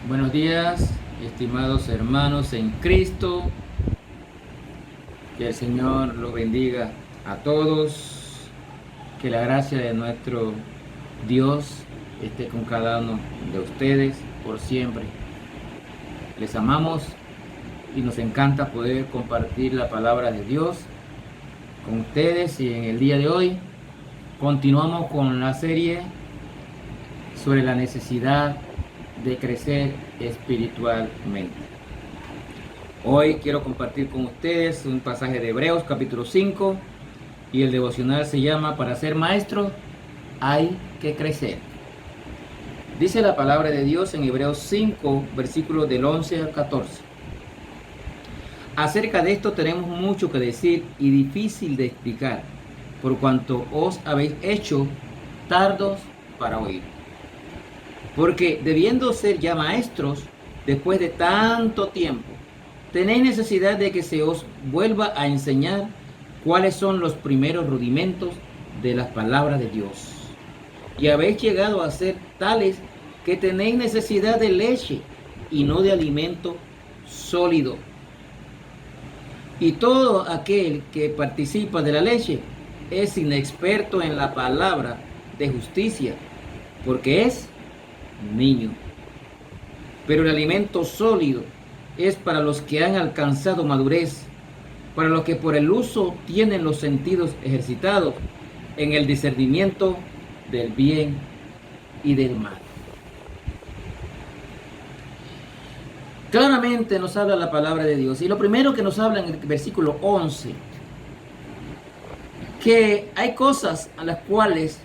Buenos días, estimados hermanos en Cristo. Que el Señor los bendiga a todos. Que la gracia de nuestro Dios esté con cada uno de ustedes por siempre. Les amamos y nos encanta poder compartir la palabra de Dios con ustedes. Y en el día de hoy continuamos con la serie sobre la necesidad de crecer espiritualmente. Hoy quiero compartir con ustedes un pasaje de Hebreos capítulo 5 y el devocional se llama "Para ser maestro hay que crecer". Dice la palabra de Dios en Hebreos 5 versículos del 11 al 14. Acerca de esto tenemos mucho que decir y difícil de explicar, por cuanto os habéis hecho tardos para oír. Porque debiendo ser ya maestros, después de tanto tiempo, tenéis necesidad de que se os vuelva a enseñar cuáles son los primeros rudimentos de las palabras de Dios. Y habéis llegado a ser tales que tenéis necesidad de leche y no de alimento sólido. Y todo aquel que participa de la leche es inexperto en la palabra de justicia, porque es niño. Pero el alimento sólido es para los que han alcanzado madurez, para los que por el uso tienen los sentidos ejercitados en el discernimiento del bien y del mal. Claramente nos habla la palabra de Dios, y lo primero que nos habla en el versículo 11, que hay cosas a las cuales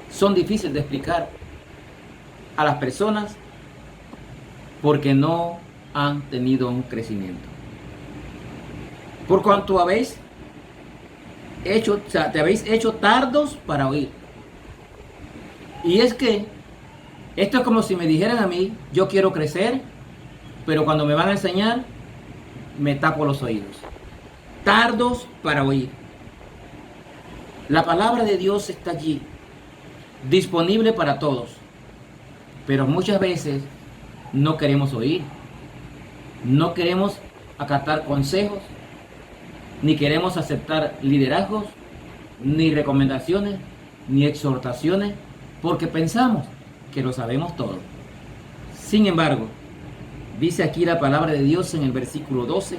son difíciles de explicar a las personas porque no han tenido un crecimiento. Por cuanto te habéis hecho tardos para oír. Y es que esto es como si me dijeran a mí: yo quiero crecer, pero cuando me van a enseñar me tapo los oídos. Tardos para oír. La palabra de Dios está allí, disponible para todos. Pero muchas veces no queremos oír, no queremos acatar consejos, ni queremos aceptar liderazgos, ni recomendaciones, ni exhortaciones, porque pensamos que lo sabemos todo. Sin embargo, dice aquí la palabra de Dios en el versículo 12,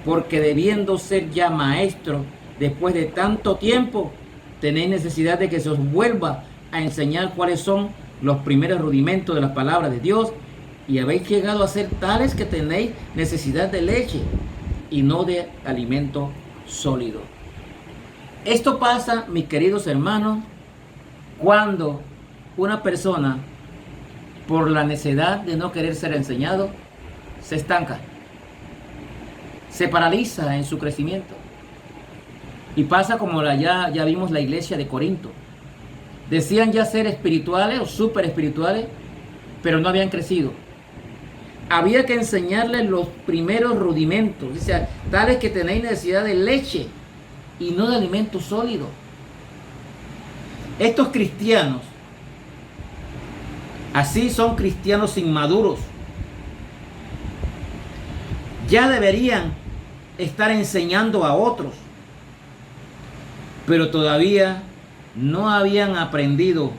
porque debiendo ser ya maestros después de tanto tiempo, tenéis necesidad de que se os vuelva a enseñar cuáles son los primeros rudimentos de las palabras de Dios, y habéis llegado a ser tales que tenéis necesidad de leche y no de alimento sólido. Esto pasa, mis queridos hermanos, cuando una persona, por la necedad de no querer ser enseñado, se estanca, se paraliza en su crecimiento. Y pasa como ya vimos la iglesia de Corinto. Decían ya ser espirituales o súper espirituales, pero no habían crecido. Había que enseñarles los primeros rudimentos, o sea, tales que tenéis necesidad de leche y no de alimento sólido. Estos cristianos, así son cristianos inmaduros, ya deberían estar enseñando a otros, pero todavía no habían aprendido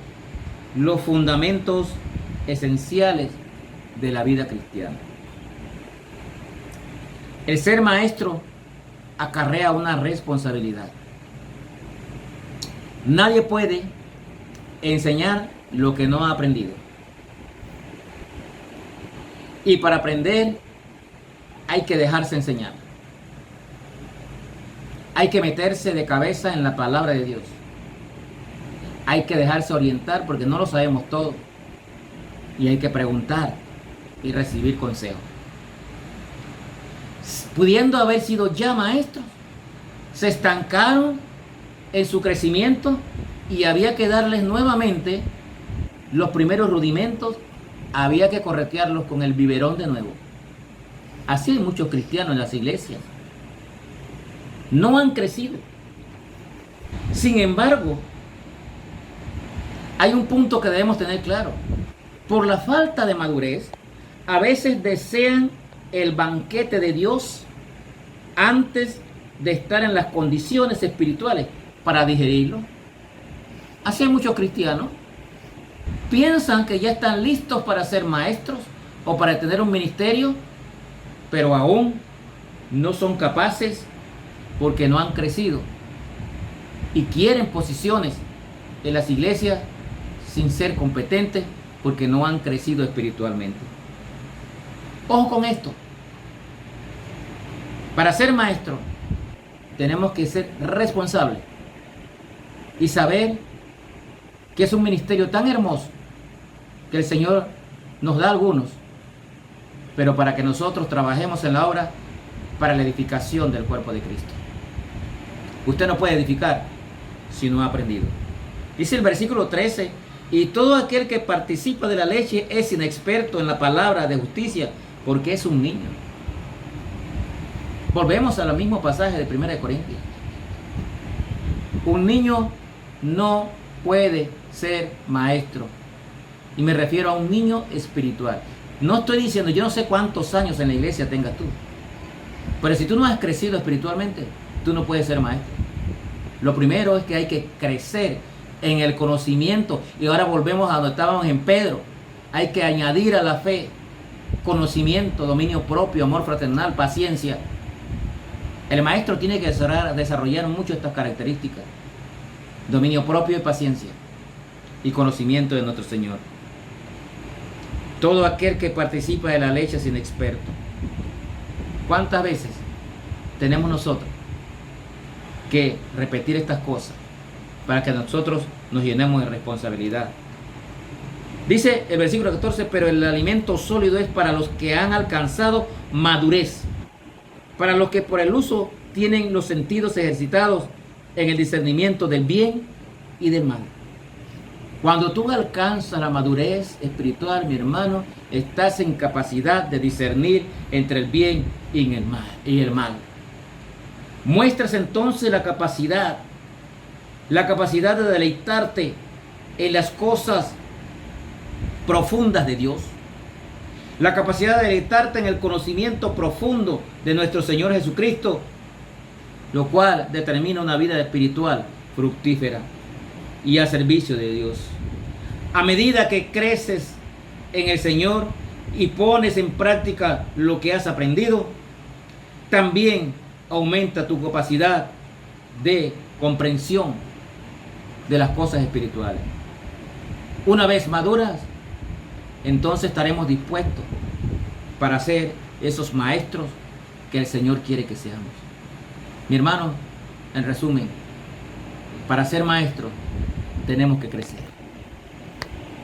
los fundamentos esenciales de la vida cristiana. El ser maestro acarrea una responsabilidad. Nadie puede enseñar lo que no ha aprendido. Y para aprender hay que dejarse enseñar. Hay que meterse de cabeza en la palabra de Dios. Hay que dejarse orientar porque no lo sabemos todo. Y hay que preguntar y recibir consejos. Pudiendo haber sido ya maestros, se estancaron en su crecimiento y había que darles nuevamente los primeros rudimentos, había que corretearlos con el biberón de nuevo. Así hay muchos cristianos en las iglesias. No han crecido. Sin embargo, hay un punto que debemos tener claro. por la falta de madurez, a veces desean el banquete de Dios antes de estar en las condiciones espirituales para digerirlo. Así hay muchos cristianos. Piensan que ya están listos para ser maestros o para tener un ministerio, pero aún no son capaces porque no han crecido y quieren posiciones en las iglesias sin ser competentes porque no han crecido espiritualmente. Ojo con esto. Para ser maestro tenemos que ser responsables y saber que es un ministerio tan hermoso que el Señor nos da a algunos, pero para que nosotros trabajemos en la obra para la edificación del cuerpo de Cristo. Usted no puede edificar si no ha aprendido. Dice el versículo 13, y todo aquel que participa de la leche es inexperto en la palabra de justicia, porque es un niño. Volvemos al mismo pasaje de 1 Corintios. Un niño no puede ser maestro. Y me refiero a un niño espiritual. No estoy diciendo, yo no sé cuántos años en la iglesia tengas tú. Pero si tú no has crecido espiritualmente, tú no puedes ser maestro. Lo primero es que hay que crecer en el conocimiento. Y ahora volvemos a donde estábamos en Pedro. Hay que añadir a la fe conocimiento, dominio propio, amor fraternal, paciencia. El maestro tiene que desarrollar mucho estas características. Dominio propio y paciencia. Y conocimiento de nuestro Señor. Todo aquel que participa de la leche es inexperto. ¿Cuántas veces tenemos nosotros que repetir estas cosas para que nosotros nos llenemos de responsabilidad? Dice el versículo 14, pero el alimento sólido es para los que han alcanzado madurez, para los que por el uso tienen los sentidos ejercitados en el discernimiento del bien y del mal. Cuando tú alcanzas la madurez espiritual, mi hermano, estás en capacidad de discernir entre el bien y el mal. Muestras entonces la capacidad de deleitarte en las cosas profundas de Dios, la capacidad de deleitarte en el conocimiento profundo de nuestro Señor Jesucristo, lo cual determina una vida espiritual fructífera y al servicio de Dios. A medida que creces en el Señor y pones en práctica lo que has aprendido, también aumenta tu capacidad de comprensión de las cosas espirituales. Una vez maduras, entonces estaremos dispuestos para ser esos maestros que el Señor quiere que seamos. Mi hermano, en resumen, para ser maestro tenemos que crecer.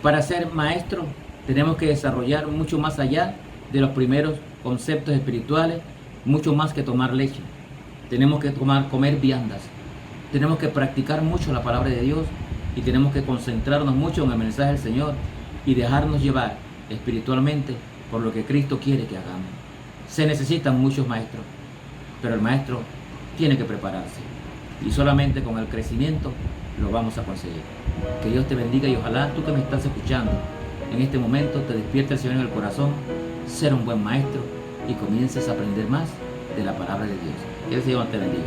Para ser maestro tenemos que desarrollar mucho más allá de los primeros conceptos espirituales, mucho más que tomar leche. Tenemos que comer viandas. Tenemos que practicar mucho la palabra de Dios y tenemos que concentrarnos mucho en el mensaje del Señor y dejarnos llevar espiritualmente por lo que Cristo quiere que hagamos. Se necesitan muchos maestros, pero el maestro tiene que prepararse y solamente con el crecimiento lo vamos a conseguir. Que Dios te bendiga y ojalá tú que me estás escuchando en este momento te despierte el Señor en el corazón, ser un buen maestro y comiences a aprender más de la palabra de Dios. Que el Señor te bendiga.